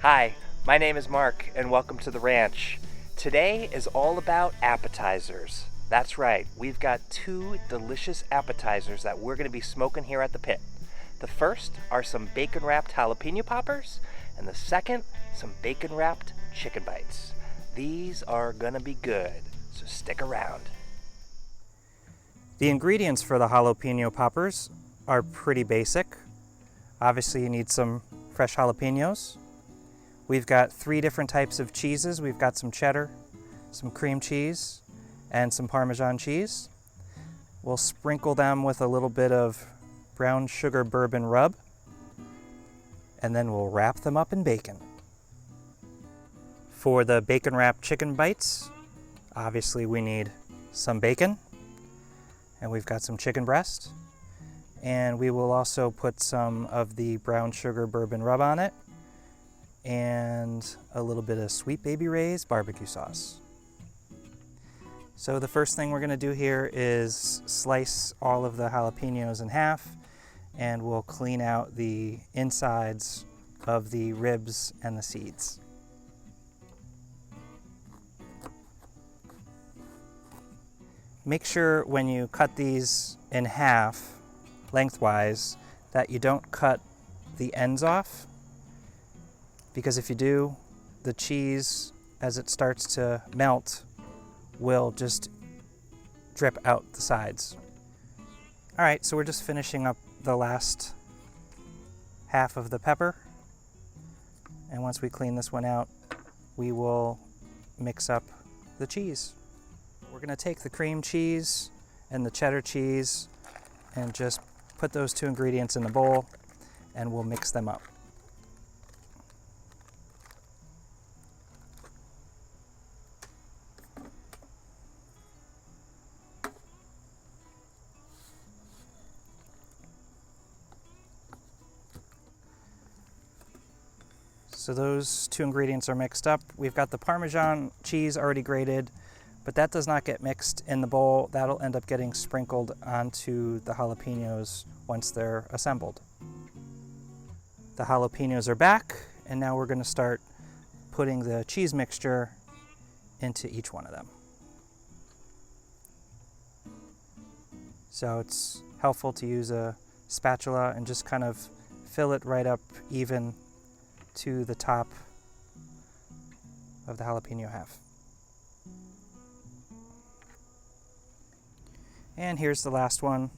Hi, my name is Mark, and welcome to the ranch. Today is all about appetizers. That's right, we've got two delicious appetizers that we're going to be smoking here at the pit. The first are some bacon-wrapped jalapeno poppers, and the second, some bacon-wrapped chicken bites. These are going to be good, so stick around. The ingredients for the jalapeno poppers are pretty basic. Obviously, you need some fresh jalapenos. We've got 3 different types of cheeses. We've got some cheddar, some cream cheese, and some Parmesan cheese. We'll sprinkle them with a little bit of brown sugar bourbon rub, and then we'll wrap them up in bacon. For the bacon wrapped chicken bites, obviously we need some bacon, and we've got some chicken breast, and we will also put some of the brown sugar bourbon rub on it, and a little bit of Sweet Baby Ray's barbecue sauce. So the first thing we're going to do here is slice all of the jalapenos in half, and we'll clean out the insides of the ribs and the seeds. Make sure when you cut these in half lengthwise that you don't cut the ends off, because if you do, the cheese, as it starts to melt, will just drip out the sides. All right, so we're just finishing up the last half of the pepper. And once we clean this one out, we will mix up the cheese. We're gonna take the cream cheese and the cheddar cheese and just put those 2 ingredients in the bowl, and we'll mix them up. So those 2 ingredients are mixed up. We've got the Parmesan cheese already grated, but that does not get mixed in the bowl. That'll end up getting sprinkled onto the jalapenos once they're assembled. The jalapenos are back, and now we're going to start putting the cheese mixture into each one of them. So it's helpful to use a spatula and just kind of fill it right up even to the top of the jalapeno half. And here's the last one.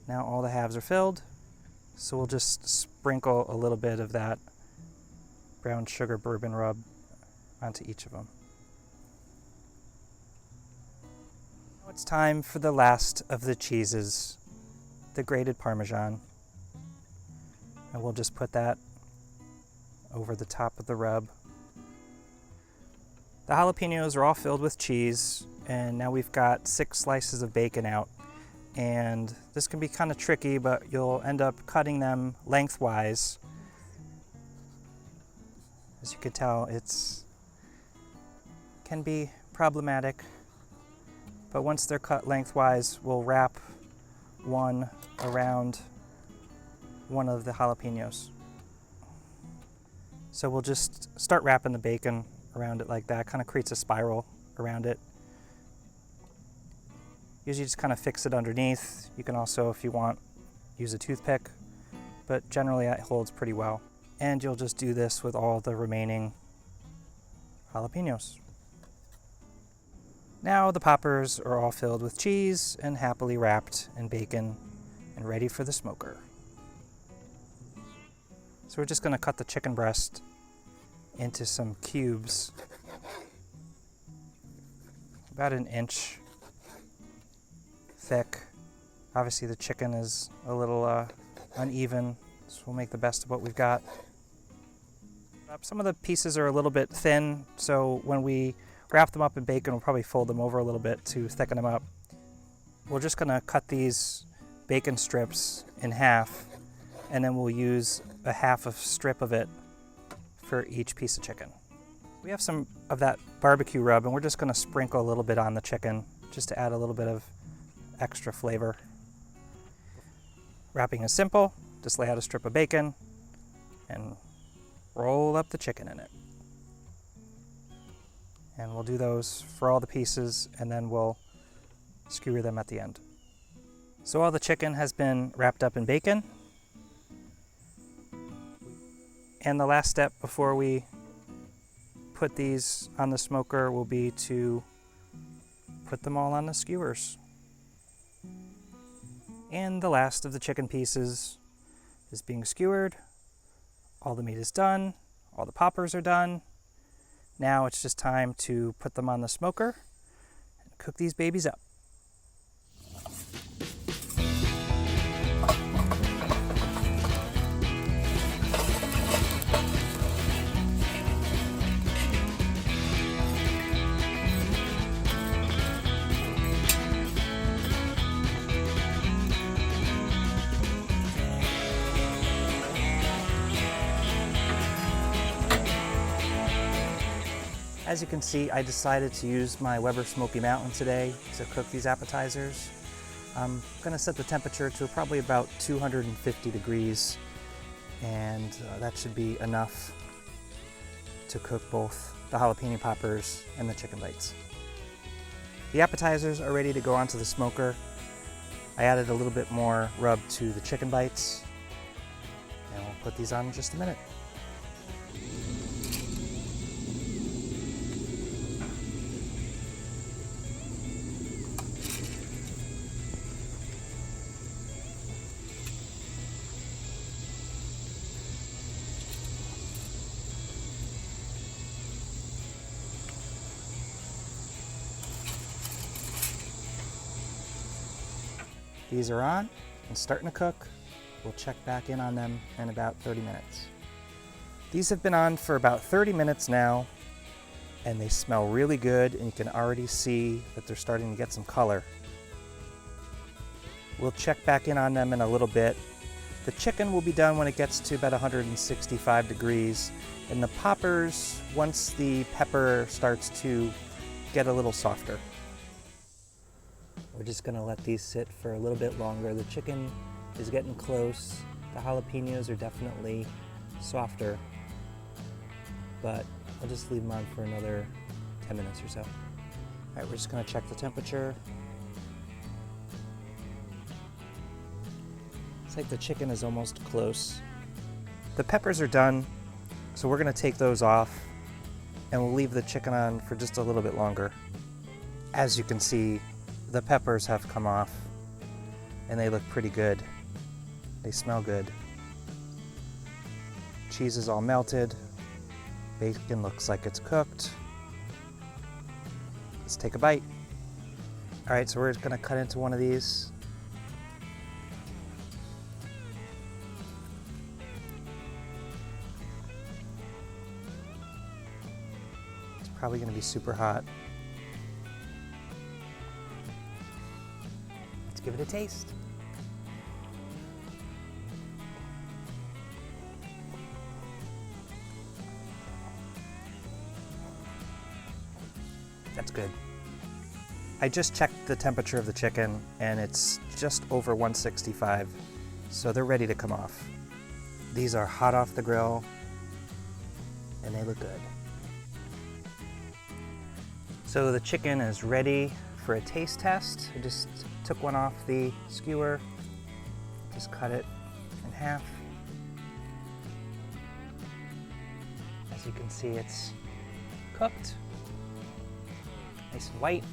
Now all the halves are filled, so we'll just sprinkle a little bit of that brown sugar bourbon rub onto each of them. Now it's time for the last of the cheeses, the grated Parmesan. And we'll just put that over the top of the rub. The jalapenos are all filled with cheese, and now we've got 6 slices of bacon out. And this can be kind of tricky, but you'll end up cutting them lengthwise. As you can tell, it can be problematic. But once they're cut lengthwise, we'll wrap one around one of the jalapenos. So we'll just start wrapping the bacon around it like that. Kind of creates a spiral around it. Usually just kind of fix it underneath. You can also, if you want, use a toothpick, but generally it holds pretty well. And you'll just do this with all the remaining jalapenos. Now the poppers are all filled with cheese and happily wrapped in bacon and ready for the smoker. So we're just going to cut the chicken breast into some cubes, about 1 inch thick. Obviously the chicken is a little uneven, so we'll make the best of what we've got. Some of the pieces are a little bit thin, so when we wrap them up in bacon, we'll probably fold them over a little bit to thicken them up. We're just going to cut these bacon strips in half, and then we'll use a half a strip of it for each piece of chicken. We have some of that barbecue rub, and we're just going to sprinkle a little bit on the chicken just to add a little bit of extra flavor. Wrapping is simple. just lay out a strip of bacon and roll up the chicken in it. And we'll do those for all the pieces, and then we'll skewer them at the end. So all the chicken has been wrapped up in bacon. And the last step before we put these on the smoker will be to put them all on the skewers. And the last of the chicken pieces is being skewered. All the meat is done. All the poppers are done. Now it's just time to put them on the smoker and cook these babies up. As you can see, I decided to use my Weber Smoky Mountain today to cook these appetizers. I'm going to set the temperature to probably about 250 degrees, and that should be enough to cook both the jalapeno poppers and the chicken bites. The appetizers are ready to go onto the smoker. I added a little bit more rub to the chicken bites, and we'll put these on in just a minute. These are on and starting to cook. We'll check back in on them in about 30 minutes. These have been on for about 30 minutes now, and they smell really good, and you can already see that they're starting to get some color. We'll check back in on them in a little bit. The chicken will be done when it gets to about 165 degrees, and the poppers once the pepper starts to get a little softer. We're just gonna let these sit for a little bit longer. The chicken is getting close. The jalapenos are definitely softer, but I'll just leave them on for another 10 minutes or so. All right, we're just gonna check the temperature. It's like the chicken is almost close. The peppers are done, so we're gonna take those off, and we'll leave the chicken on for just a little bit longer. As you can see, the peppers have come off, and they look pretty good. They smell good. Cheese is all melted. Bacon looks like it's cooked. Let's take a bite. All right, so we're just gonna cut into one of these. It's probably gonna be super hot. Let's give it a taste. That's good. I just checked the temperature of the chicken, and it's just over 165, so they're ready to come off. These are hot off the grill, and they look good. So the chicken is ready for a taste test. I just took one off the skewer, just cut it in half. As you can see, it's cooked, nice and white.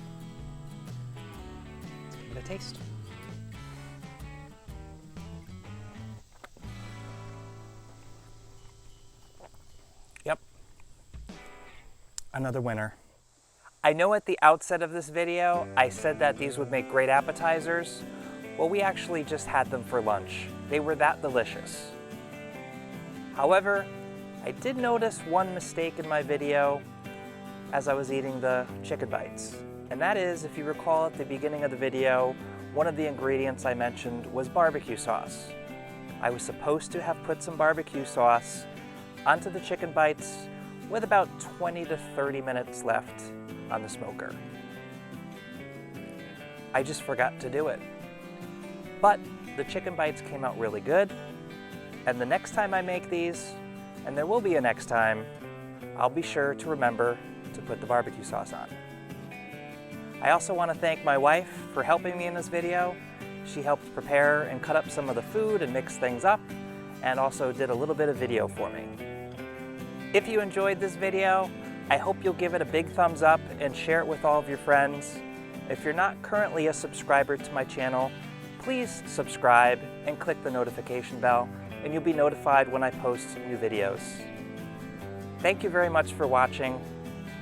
Let's give it a taste. Yep, another winner. I know at the outset of this video, I said that these would make great appetizers. Well, we actually just had them for lunch. They were that delicious. However, I did notice one mistake in my video as I was eating the chicken bites. And that is, if you recall at the beginning of the video, one of the ingredients I mentioned was barbecue sauce. I was supposed to have put some barbecue sauce onto the chicken bites with about 20 to 30 minutes left on the smoker. I just forgot to do it. But the chicken bites came out really good, And the next time I make these, and there will be a next time, I'll be sure to remember to put the barbecue sauce on. I also want to thank my wife for helping me in this video. She helped prepare and cut up some of the food and mix things up, and also did a little bit of video for me. If you enjoyed this video, I hope you'll give it a big thumbs up and share it with all of your friends. If you're not currently a subscriber to my channel, please subscribe and click the notification bell, and you'll be notified when I post new videos. Thank you very much for watching,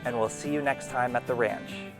and we'll see you next time at the ranch.